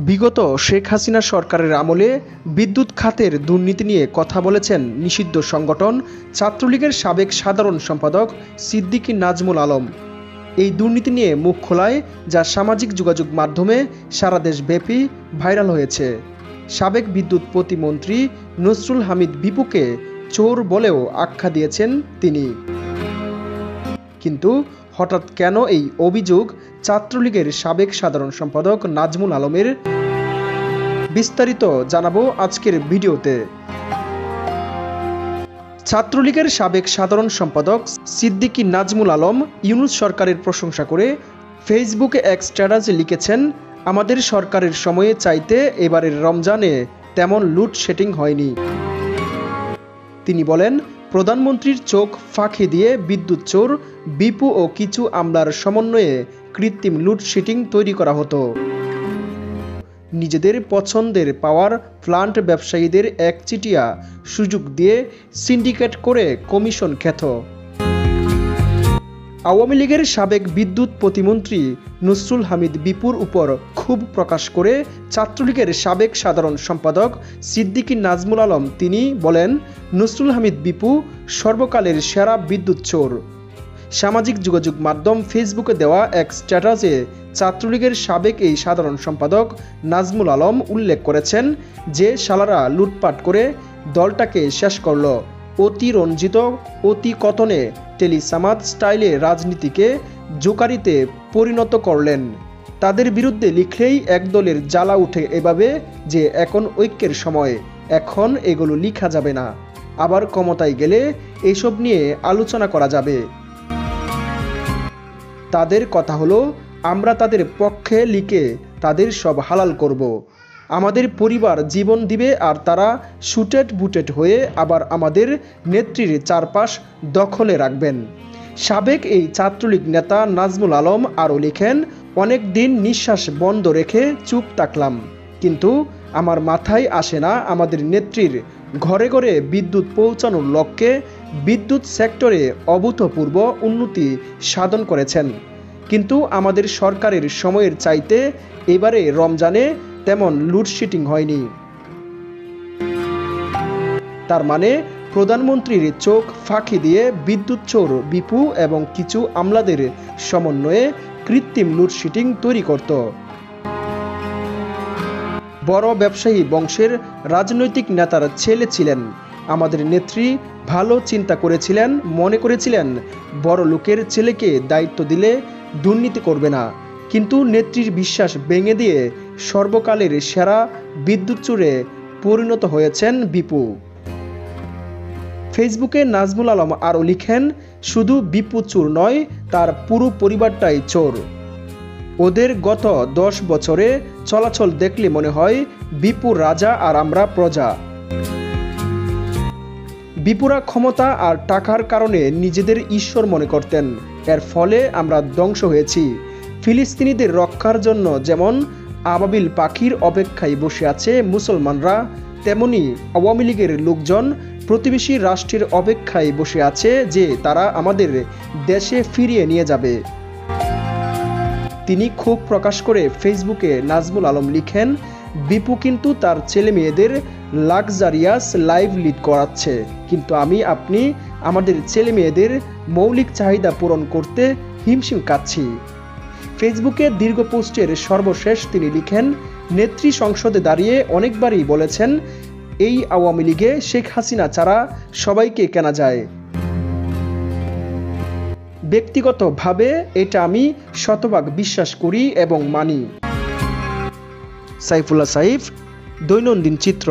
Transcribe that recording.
বিগত শেখ হাসিনা সরকারের আমলে বিদ্যুৎ খাতের দুর্নীতি নিয়ে কথা বলেছেন নিষিদ্ধ সংগঠন ছাত্রলীগের সাবেক সাধারণ সম্পাদক সিদ্দিকী নাজমুল আলম। এই দুর্নীতি নিয়ে মুখ খোলায় যা সামাজিক যোগাযোগ মাধ্যমে সারা দেশব্যাপী ভাইরাল হয়েছে। সাবেক বিদ্যুৎ প্রতিমন্ত্রী নসরুল হামিদ বিপুকে চোর বলেও আখ্যা দিয়েছেন তিনি। কিন্তু হঠাৎ কেন এই অভিযোগ ছাত্রলীগের সাবেক সাধারণ সম্পাদক নাজমুল আলমের? বিস্তারিত জানাবো আজকের ভিডিওতে। ছাত্রলীগের সাবেক সাধারণ সম্পাদক সিদ্দিকী নাজমুল আলম ইউনূস সরকারের প্রশংসা করে ফেসবুকে এক স্ট্যাটাসে লিখেছেন, আমাদের সরকারের সময়ে চাইতে এবারের রমজানে তেমন লোডশেডিং হয়নি। তিনি বলেন, প্রধানমন্ত্রীর চোখ ফাঁকি দিয়ে বিদ্যুৎ চোর বিপু ও কিছু আমলার সমন্বয়ে কৃত্রিম লোডশেডিং তৈরি করা হতো। নিজেদের পছন্দের পাওয়ার প্লান্ট ব্যবসায়ীদের একচিটিয়া সুযোগ দিয়ে সিন্ডিকেট করে কমিশন খেত। আওয়ামী লীগের সাবেক বিদ্যুৎ প্রতিমন্ত্রী নসরুল হামিদ বিপুর উপর ক্ষোভ প্রকাশ করে ছাত্রলীগের সাবেক সাধারণ সম্পাদক সিদ্দিকী নাজমুল আলম তিনি বলেন, নসরুল হামিদ বিপু সর্বকালের সেরা বিদ্যুৎ চোর। সামাজিক যোগাযোগ মাধ্যম ফেসবুকে দেওয়া এক স্ট্যাটাসে ছাত্রলীগের সাবেক এই সাধারণ সম্পাদক নাজমুল আলম উল্লেখ করেছেন যে শালারা লুটপাট করে দলটাকে শেষ করল, অতি রঞ্জিত অতি কতনে টেলিসামাদ স্টাইলে রাজনীতিকে জোকারিতে পরিণত করলেন। তাদের বিরুদ্ধে লিখলেই একদলের জ্বালা উঠে এভাবে যে এখন ঐক্যের সময়, এখন এগুলো লিখা যাবে না, আবার ক্ষমতায় গেলে এসব নিয়ে আলোচনা করা যাবে। তাদের কথা হলো, আমরা তাদের পক্ষে লিখে তাদের সব হালাল করব। আমাদের পরিবার জীবন দিবে আর তারা শুটেড বুটেড হয়ে আবার আমাদের নেত্রীর চারপাশ দখলে রাখবেন। সাবেক এই ছাত্রলীগ নেতা নাজমুল আলম আরও লিখেন, অনেক দিন নিঃশ্বাস বন্ধ রেখে চুপ থাকলাম, কিন্তু আমার মাথায় আসে না আমাদের নেত্রীর ঘরে ঘরে বিদ্যুৎ পৌঁছানোর লক্ষ্যে বিদ্যুৎ সেক্টরে অভূতপূর্ব উন্নতি সাধন করেছেন, কিন্তু আমাদের সরকারের সময়ের চাইতে এবারে রমজানে তেমন লোডশেডিং হয়নি। তার মানে প্রধানমন্ত্রীর চোখ ফাঁকি দিয়ে বিদ্যুৎ চোর বিপু এবং কিছু আমলাদের সমন্বয়ে কৃত্রিম লোডশেডিং তৈরি করত। বড় ব্যবসায়ী বংশের রাজনৈতিক নেতার ছেলে ছিলেন। আমাদের নেত্রী ভালো চিন্তা করেছিলেন, মনে করেছিলেন বড় লোকের ছেলেকে দায়িত্ব দিলে দুর্নীতি করবে না, কিন্তু নেত্রীর বিশ্বাস ভেঙে দিয়ে সর্বকালের সেরা বিদ্যুৎ চোরে পরিণত হয়েছেন বিপু। ফেসবুকে নাজমুল আলম আরও লিখেন, শুধু বিপু চোর নয়, তার পুরো পরিবারটাই চোর। ওদের গত 10 বছরে চলাচল দেখলে মনে হয় বিপু রাজা আর আমরা প্রজা। বিপুরা ক্ষমতা আর টাকার কারণে নিজেদের ঈশ্বর মনে করতেন, এর ফলে আমরা ধ্বংস হয়েছি। ফিলিস্তিনিদের রক্ষার জন্য যেমন আবাবিল পাখির অপেক্ষায় বসে আছে মুসলমানরা, তেমনি আওয়ামী লীগের লোকজন প্রতিবেশী রাষ্ট্রের অপেক্ষায় বসে আছে যে তারা আমাদের দেশে ফিরিয়ে নিয়ে যাবে। তিনি ক্ষোভ প্রকাশ করে ফেসবুকে নাজমুল আলম লিখেন, বিপু কিন্তু তার ছেলে মেয়েদের লাক্সারিয়াস লাইফ লিড করাচ্ছে, কিন্তু আপনি আমাদের ছেলে মেয়েদের মৌলিক চাহিদা পূরণ করতে হিমশিম খাচ্ছি। ফেসবুকে দীর্ঘ পোস্টের সর্বশেষ তিনি লিখেন, নেত্রী সংসদে দাঁড়িয়ে অনেকবারই বলেছেন, এই আওয়ামী লীগে শেখ হাসিনা ছাড়া সবাইকে কেনা যায়। ব্যক্তিগতভাবে এটা আমি শতভাগ বিশ্বাস করি এবং মানি। সাইফুল্লাহ সাইফ, দৈনন্দিন চিত্র।